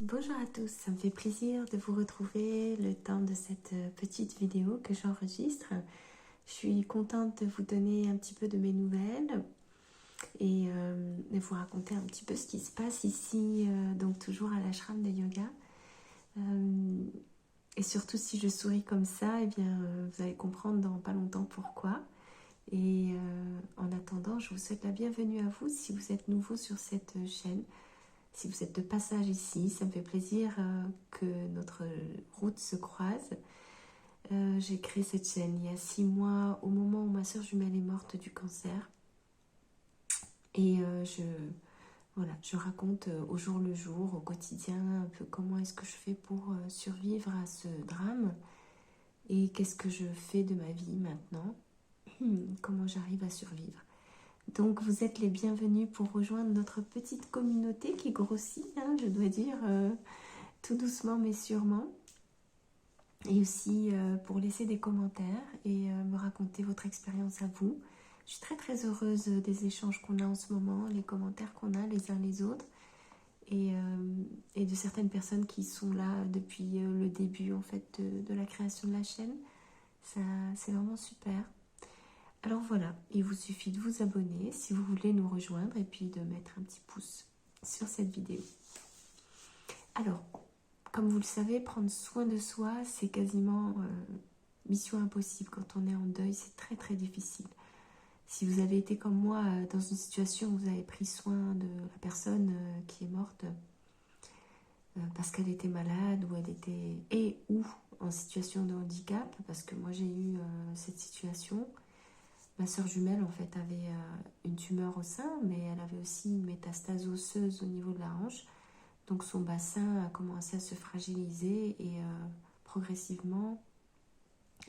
Bonjour à tous, ça me fait plaisir de vous retrouver le temps de cette petite vidéo que j'enregistre. Je suis contente de vous donner un petit peu de mes nouvelles et de vous raconter un petit peu ce qui se passe ici, donc toujours à l'ashram de yoga. Et surtout si je souris comme ça, eh bien, vous allez comprendre dans pas longtemps pourquoi. Et en attendant, je vous souhaite la bienvenue à vous si vous êtes nouveau sur cette chaîne. Si vous êtes de passage ici, ça me fait plaisir que notre route se croise. J'ai créé cette chaîne il y a 6 mois, au moment où ma soeur jumelle est morte du cancer. Et je raconte au jour le jour, au quotidien, un peu comment est-ce que je fais pour survivre à ce drame et qu'est-ce que je fais de ma vie maintenant, comment j'arrive à survivre. Donc vous êtes les bienvenus pour rejoindre notre petite communauté qui grossit, hein, je dois dire, tout doucement mais sûrement. Et aussi pour laisser des commentaires et me raconter votre expérience à vous. Je suis très très heureuse des échanges qu'on a en ce moment, les commentaires qu'on a les uns les autres et de certaines personnes qui sont là depuis le début en fait de la création de la chaîne. Ça, c'est vraiment super. Alors voilà, il vous suffit de vous abonner si vous voulez nous rejoindre et puis de mettre un petit pouce sur cette vidéo. Alors, comme vous le savez, prendre soin de soi, c'est quasiment mission impossible. Quand on est en deuil, c'est très très difficile. Si vous avez été comme moi dans une situation où vous avez pris soin de la personne qui est morte parce qu'elle était malade ou elle était ou en situation de handicap, parce que moi j'ai eu cette situation. Ma soeur jumelle en fait avait une tumeur au sein, mais elle avait aussi une métastase osseuse au niveau de la hanche. Donc son bassin a commencé à se fragiliser et progressivement,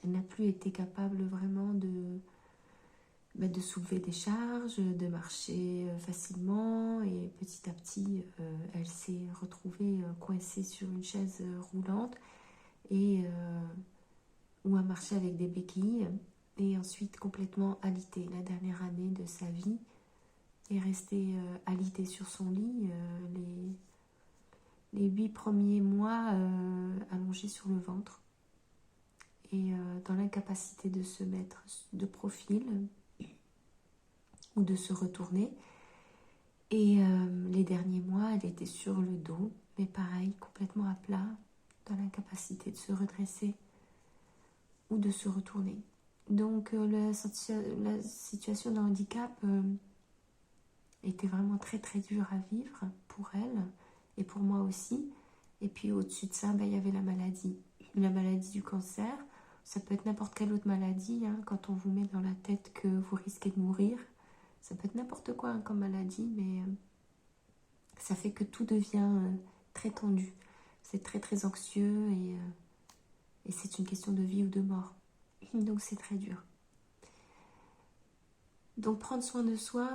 elle n'a plus été capable vraiment de soulever des charges, de marcher facilement et petit à petit, elle s'est retrouvée coincée sur une chaise roulante et ou à marcher avec des béquilles et ensuite complètement alitée. La dernière année de sa vie est restée alitée sur son lit. Les 8 premiers mois allongés sur le ventre et dans l'incapacité de se mettre de profil ou de se retourner. Et les derniers mois, elle était sur le dos, mais pareil, complètement à plat, dans l'incapacité de se redresser ou de se retourner. Donc la situation de handicap était vraiment très très dure à vivre pour elle et pour moi aussi. Et puis au-dessus de ça, il y avait la maladie du cancer. Ça peut être n'importe quelle autre maladie, hein, quand on vous met dans la tête que vous risquez de mourir. Ça peut être n'importe quoi hein, comme maladie, mais ça fait que tout devient très tendu. C'est très très anxieux et c'est une question de vie ou de mort. Donc c'est très dur. Donc prendre soin de soi,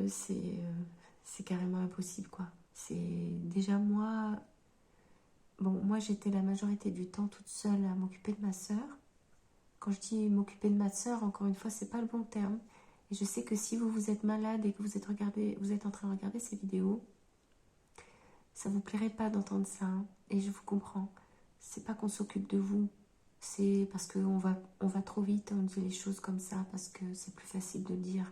c'est carrément impossible quoi. C'est déjà moi. Bon, moi j'étais la majorité du temps toute seule à m'occuper de ma sœur. Quand je dis m'occuper de ma sœur, encore une fois, c'est pas le bon terme. Et je sais que si vous êtes malade et que vous êtes en train de regarder ces vidéos, ça vous plairait pas d'entendre ça. Hein, et je vous comprends. C'est pas qu'on s'occupe de vous. C'est parce qu'on on va trop vite, on dit les choses comme ça, parce que c'est plus facile de dire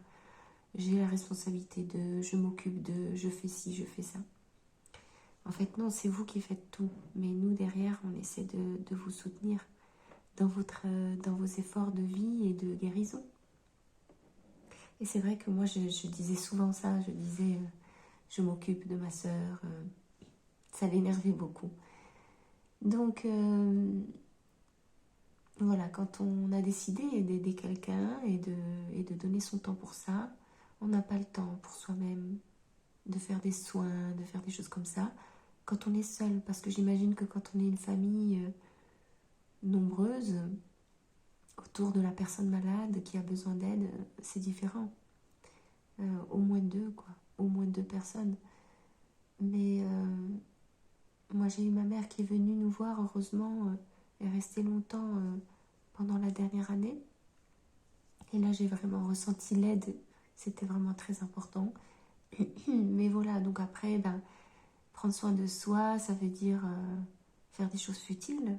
j'ai la responsabilité de, je m'occupe de, je fais ci, je fais ça. En fait, non, c'est vous qui faites tout. Mais nous, derrière, on essaie de vous soutenir dans vos efforts de vie et de guérison. Et c'est vrai que moi, je disais souvent ça. Je disais, je m'occupe de ma sœur. Ça l'énervait beaucoup. Donc, voilà, quand on a décidé d'aider quelqu'un et de donner son temps pour ça, on n'a pas le temps pour soi-même de faire des soins, de faire des choses comme ça. Quand on est seul, parce que j'imagine que quand on est une famille nombreuse, autour de la personne malade qui a besoin d'aide, c'est différent. Au moins deux, quoi. Au moins deux personnes. Mais moi, j'ai eu ma mère qui est venue nous voir, heureusement, est restée longtemps pendant la dernière année. Et là, j'ai vraiment ressenti l'aide. C'était vraiment très important. Mais voilà, donc après, Prendre soin de soi, ça veut dire faire des choses futiles,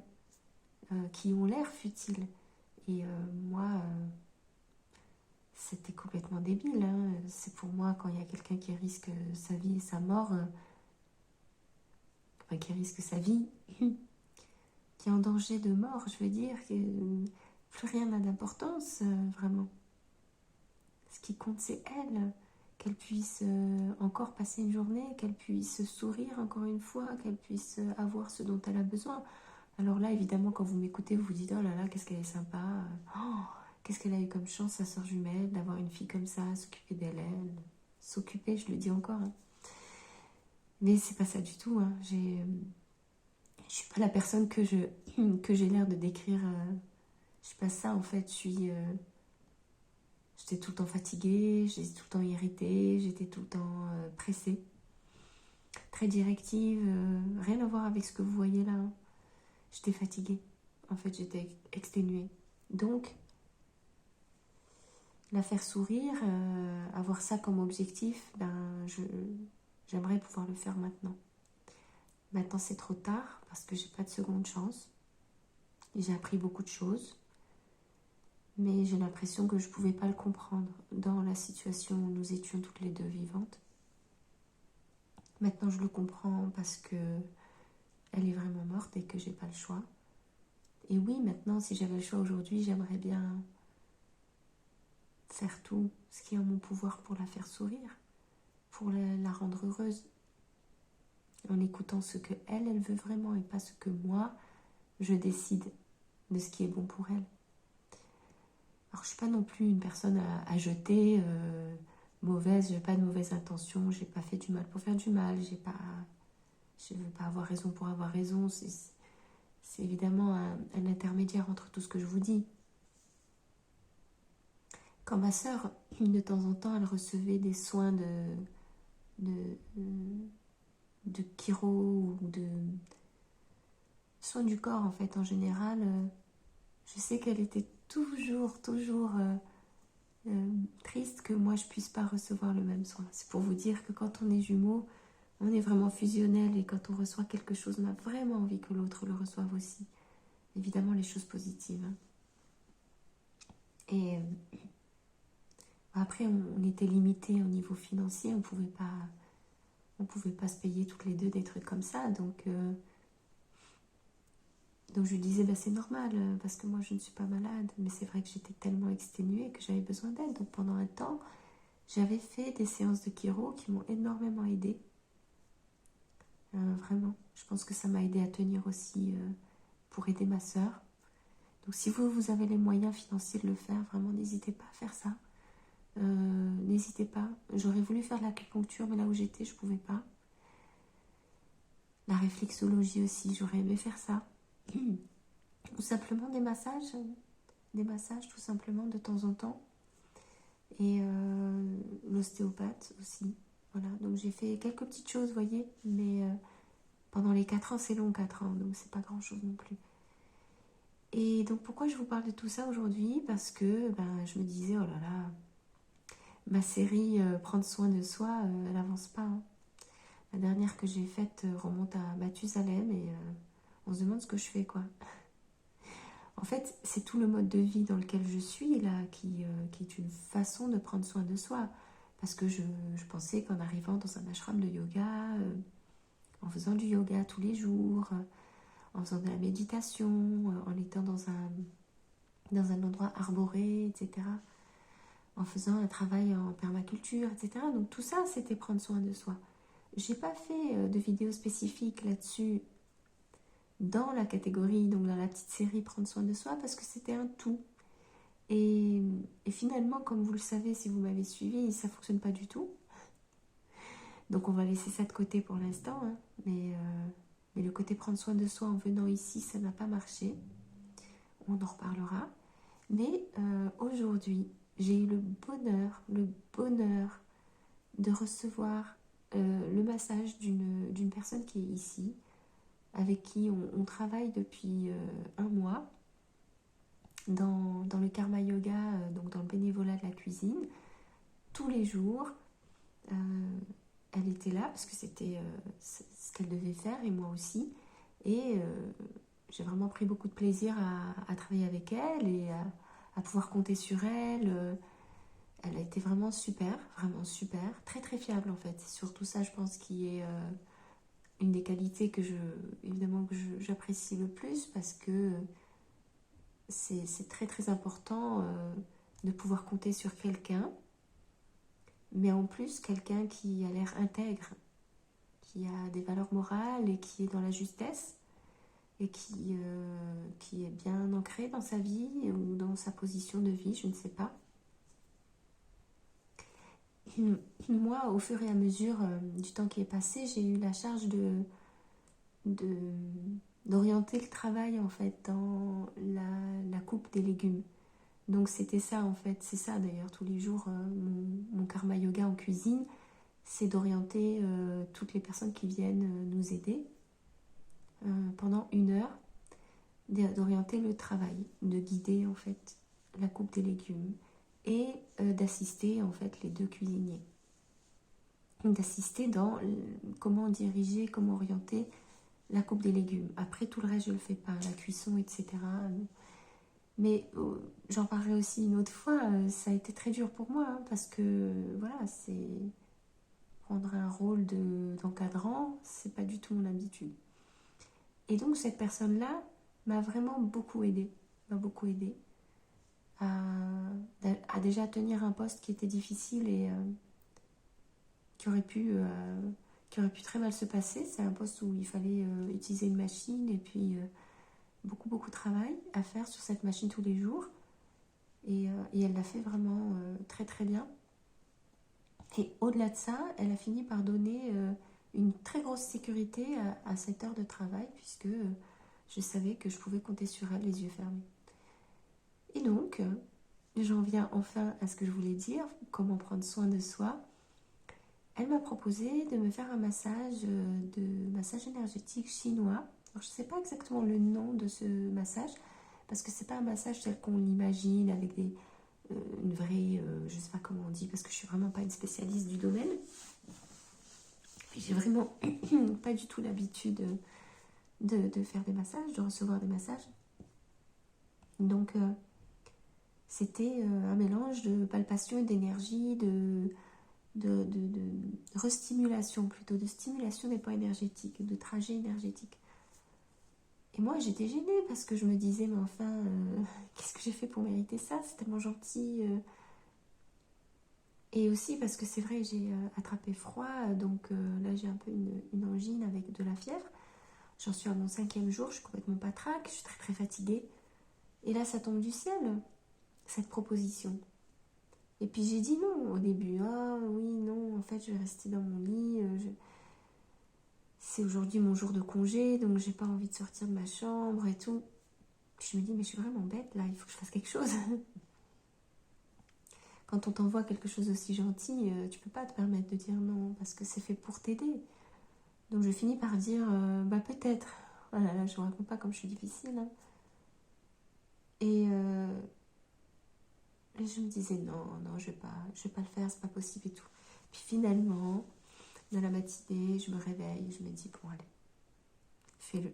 qui ont l'air futiles. Et moi, c'était complètement débile. Hein. C'est pour moi, quand il y a quelqu'un qui risque sa vie et sa mort, enfin qui risque sa vie, qui est en danger de mort, je veux dire, que plus rien n'a d'importance, vraiment. Ce qui compte, c'est elle. Qu'elle puisse encore passer une journée, qu'elle puisse sourire encore une fois, qu'elle puisse avoir ce dont elle a besoin. Alors là, évidemment, quand vous m'écoutez, vous vous dites, oh là là, qu'est-ce qu'elle est sympa. Oh, qu'est-ce qu'elle a eu comme chance, sa soeur jumelle, d'avoir une fille comme ça, s'occuper d'elle. S'occuper, je le dis encore. Hein. Mais c'est pas ça du tout. Hein. Je suis pas la personne que j'ai l'air de décrire. Je suis pas ça, en fait. J'étais tout le temps fatiguée, j'étais tout le temps irritée, j'étais tout le temps pressée. Très directive, rien à voir avec ce que vous voyez là. Hein. J'étais fatiguée. En fait, j'étais exténuée. Donc, la faire sourire, avoir ça comme objectif, j'aimerais pouvoir le faire maintenant. Maintenant, c'est trop tard parce que j'ai pas de seconde chance. J'ai appris beaucoup de choses, mais j'ai l'impression que je pouvais pas le comprendre dans la situation où nous étions toutes les deux vivantes. Maintenant, je le comprends parce que elle est vraiment morte et que j'ai pas le choix. Et oui, maintenant, si j'avais le choix aujourd'hui, j'aimerais bien faire tout ce qui est en mon pouvoir pour la faire sourire, pour la rendre heureuse, en écoutant ce que elle veut vraiment et pas ce que moi, je décide de ce qui est bon pour elle. Alors, je suis pas non plus une personne à jeter, mauvaise, j'ai pas de mauvaise intention, j'ai pas fait du mal pour faire du mal, je veux pas avoir raison pour avoir raison, c'est évidemment un intermédiaire entre tout ce que je vous dis. Quand ma sœur, de temps en temps, elle recevait des soins de chiro ou de soins du corps, en fait, en général, je sais qu'elle était toujours triste que moi, je puisse pas recevoir le même soin. C'est pour vous dire que quand on est jumeaux, on est vraiment fusionnel et quand on reçoit quelque chose, on a vraiment envie que l'autre le reçoive aussi. Évidemment, les choses positives. Hein. Et après, on était limité au niveau financier, on pouvait pas se payer toutes les deux des trucs comme ça, donc je lui disais, bah, c'est normal, parce que moi je ne suis pas malade, mais c'est vrai que j'étais tellement exténuée que j'avais besoin d'aide, donc pendant un temps, j'avais fait des séances de chiro qui m'ont énormément aidée, vraiment, je pense que ça m'a aidée à tenir aussi pour aider ma sœur. Donc si vous avez les moyens financiers de le faire, vraiment n'hésitez pas à faire ça. N'hésitez pas. J'aurais voulu faire l'acupuncture, mais là où j'étais, je pouvais pas. La réflexologie aussi, j'aurais aimé faire ça. Ou simplement des massages tout simplement de temps en temps. Et l'ostéopathe aussi. Voilà, donc j'ai fait quelques petites choses, vous voyez, mais pendant les 4 ans, c'est long 4 ans, donc c'est pas grand chose non plus. Et donc pourquoi je vous parle de tout ça aujourd'hui? Parce que je me disais, oh là là, ma série Prendre soin de soi, elle avance pas. Hein. La dernière que j'ai faite remonte à Mathusalem et on se demande ce que je fais, quoi. En fait, c'est tout le mode de vie dans lequel je suis là qui est une façon de prendre soin de soi. Parce que je pensais qu'en arrivant dans un ashram de yoga, en faisant du yoga tous les jours, en faisant de la méditation, en étant dans un endroit arboré, etc., en faisant un travail en permaculture, etc. Donc tout ça, c'était prendre soin de soi. J'ai pas fait de vidéo spécifique là-dessus dans la catégorie, donc dans la petite série Prendre soin de soi, parce que c'était un tout. Et finalement, comme vous le savez, si vous m'avez suivi, ça ne fonctionne pas du tout. Donc on va laisser ça de côté pour l'instant. Hein. Mais le côté prendre soin de soi en venant ici, ça n'a pas marché. On en reparlera. Mais aujourd'hui, j'ai eu le bonheur de recevoir le massage d'une personne qui est ici, avec qui on travaille depuis un mois dans le karma yoga, donc dans le bénévolat de la cuisine, tous les jours. elle était là parce que c'était ce qu'elle devait faire et moi aussi. Et j'ai vraiment pris beaucoup de plaisir à travailler avec elle et à pouvoir compter sur elle. Elle a été vraiment super, très très fiable en fait. C'est surtout ça, je pense, qui est une des qualités évidemment j'apprécie le plus parce que c'est très très important de pouvoir compter sur quelqu'un, mais en plus quelqu'un qui a l'air intègre, qui a des valeurs morales et qui est dans la justesse et qui est bien ancré dans sa vie ou dans sa position de vie, je ne sais pas. Moi, au fur et à mesure du temps qui est passé, j'ai eu la charge de- d'orienter le travail en fait dans la coupe des légumes. Donc c'était ça en fait, c'est ça d'ailleurs tous les jours mon karma yoga en cuisine, c'est d'orienter toutes les personnes qui viennent nous aider pendant 1 heure, d'orienter le travail, de guider en fait la coupe des légumes et d'assister en fait les 2 cuisiniers, d'assister dans comment diriger, comment orienter la coupe des légumes. Après tout le reste je le fais pas, la cuisson etc. Mais j'en parlerai aussi une autre fois, ça a été très dur pour moi hein, parce que voilà, c'est prendre un rôle d'encadrant, c'est pas du tout mon habitude. Et donc cette personne-là m'a vraiment beaucoup aidé à, à déjà tenir un poste qui était difficile et qui qui aurait pu très mal se passer. C'est un poste où il fallait utiliser une machine et puis beaucoup de travail à faire sur cette machine tous les jours. Et elle l'a fait vraiment très très bien. Et au-delà de ça, elle a fini par donner une très grosse sécurité à cette heure de travail, puisque je savais que je pouvais compter sur elle les yeux fermés. Et donc, j'en viens enfin à ce que je voulais dire, comment prendre soin de soi. Elle m'a proposé de me faire un massage énergétique chinois. Alors, je ne sais pas exactement le nom de ce massage, parce que c'est pas un massage tel qu'on l'imagine, avec une vraie, je ne sais pas comment on dit, parce que je suis vraiment pas une spécialiste du domaine. J'ai vraiment pas du tout l'habitude de faire des massages, de recevoir des massages. Donc, c'était un mélange de palpation et d'énergie, de restimulation plutôt, de stimulation des points énergétiques, de trajet énergétique. Et moi, j'étais gênée parce que je me disais, mais enfin, qu'est-ce que j'ai fait pour mériter ça? C'est tellement gentil. Et aussi parce que c'est vrai, j'ai attrapé froid, donc là, j'ai un peu une angine avec de la fièvre. J'en suis à mon 5e jour, je suis complètement patraque, je suis très très fatiguée. Et là, ça tombe du ciel, cette proposition. Et puis j'ai dit non au début. Ah oui, non, en fait, je vais rester dans mon lit. C'est aujourd'hui mon jour de congé, donc j'ai pas envie de sortir de ma chambre et tout. Puis je me dis, mais je suis vraiment bête là, il faut que je fasse quelque chose. Quand on t'envoie quelque chose aussi gentil, tu peux pas te permettre de dire non, parce que c'est fait pour t'aider. Donc je finis par dire, bah peut-être. Voilà, là, je vous raconte pas comme je suis difficile. Hein. Et Et je me disais non, je vais pas le faire, c'est pas possible et tout. Puis finalement, dans la matinée, je me réveille, je me dis bon allez, fais-le.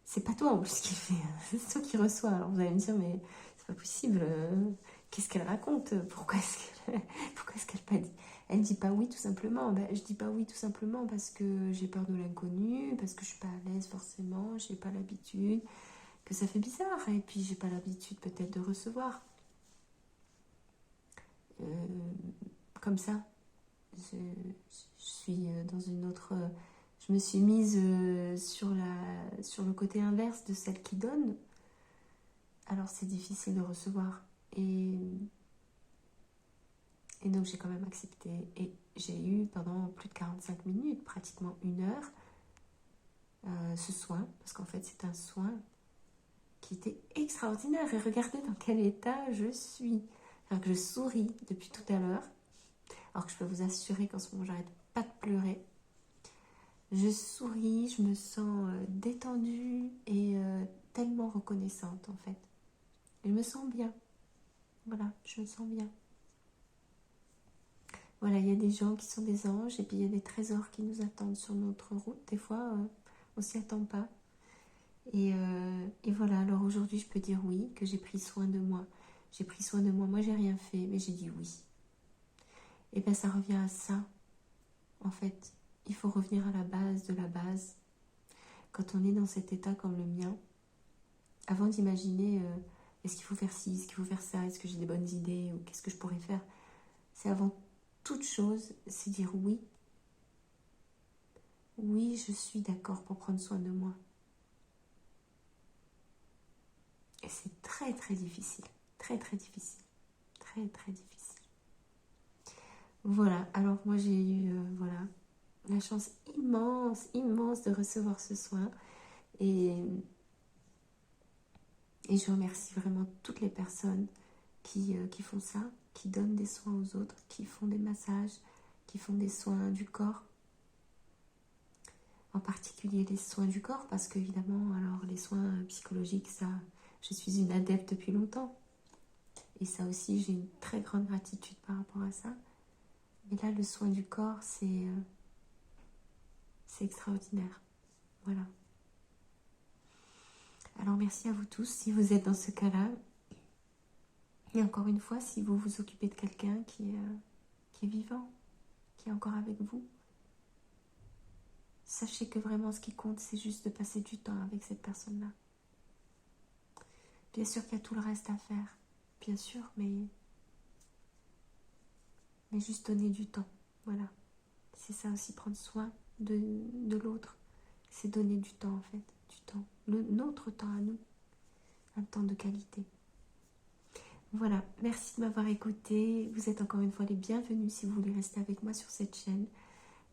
C'est pas toi en plus qui le fais, hein. C'est toi qui reçois. Alors vous allez me dire mais c'est pas possible, qu'est-ce qu'elle raconte? Pourquoi est-ce qu'elle pas dit? Elle dit pas oui tout simplement. Ben, je dis pas oui tout simplement parce que j'ai peur de l'inconnu, parce que je suis pas à l'aise forcément, j'ai pas l'habitude, que ça fait bizarre et puis j'ai pas l'habitude peut-être de recevoir. Euh, Comme ça. Je suis dans une autre. Je me suis mise sur le côté inverse de celle qui donne. Alors c'est difficile de recevoir. Et donc j'ai quand même accepté. Et j'ai eu pendant plus de 45 minutes, pratiquement 1 heure, ce soin. Parce qu'en fait c'est un soin qui était extraordinaire. Et regardez dans quel état je suis. Alors que je souris depuis tout à l'heure. Alors que je peux vous assurer qu'en ce moment j'arrête pas de pleurer. Je souris, je me sens détendue et tellement reconnaissante en fait. Je me sens bien. Voilà, je me sens bien. Voilà, il y a des gens qui sont des anges et puis il y a des trésors qui nous attendent sur notre route. Des fois, on s'y attend pas. Et voilà, alors aujourd'hui, je peux dire oui, que j'ai pris soin de moi. J'ai pris soin de moi. Moi, j'ai rien fait, mais j'ai dit oui. Et bien, ça revient à ça. En fait, il faut revenir à la base de la base. Quand on est dans cet état comme le mien, avant d'imaginer est-ce qu'il faut faire ci, est-ce qu'il faut faire ça, est-ce que j'ai des bonnes idées ou qu'est-ce que je pourrais faire, c'est avant toute chose, c'est dire oui. Oui, je suis d'accord pour prendre soin de moi. Et c'est très très difficile. Très très difficile. Très très difficile. Voilà, alors moi j'ai eu voilà, la chance immense, immense de recevoir ce soin. Et je remercie vraiment toutes les personnes qui font ça, qui donnent des soins aux autres, qui font des massages, qui font des soins du corps. En particulier les soins du corps, parce qu'évidemment, alors les soins psychologiques, ça, je suis une adepte depuis longtemps. Et ça aussi, j'ai une très grande gratitude par rapport à ça. Mais là, le soin du corps, c'est extraordinaire. Voilà. Alors merci à vous tous si vous êtes dans ce cas-là. Et encore une fois, si vous vous occupez de quelqu'un qui est vivant, qui est encore avec vous, sachez que vraiment ce qui compte, c'est juste de passer du temps avec cette personne-là. Bien sûr qu'il y a tout le reste à faire, bien sûr, mais juste donner du temps. Voilà. C'est ça aussi, prendre soin de l'autre. C'est donner du temps en fait, du temps. Notre temps à nous, un temps de qualité. Voilà, merci de m'avoir écouté. Vous êtes encore une fois les bienvenus si vous voulez rester avec moi sur cette chaîne.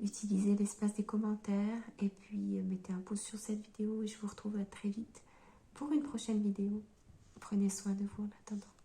Utilisez l'espace des commentaires et puis mettez un pouce sur cette vidéo et je vous retrouve très vite pour une prochaine vidéo. Prenez soin de vous en attendant.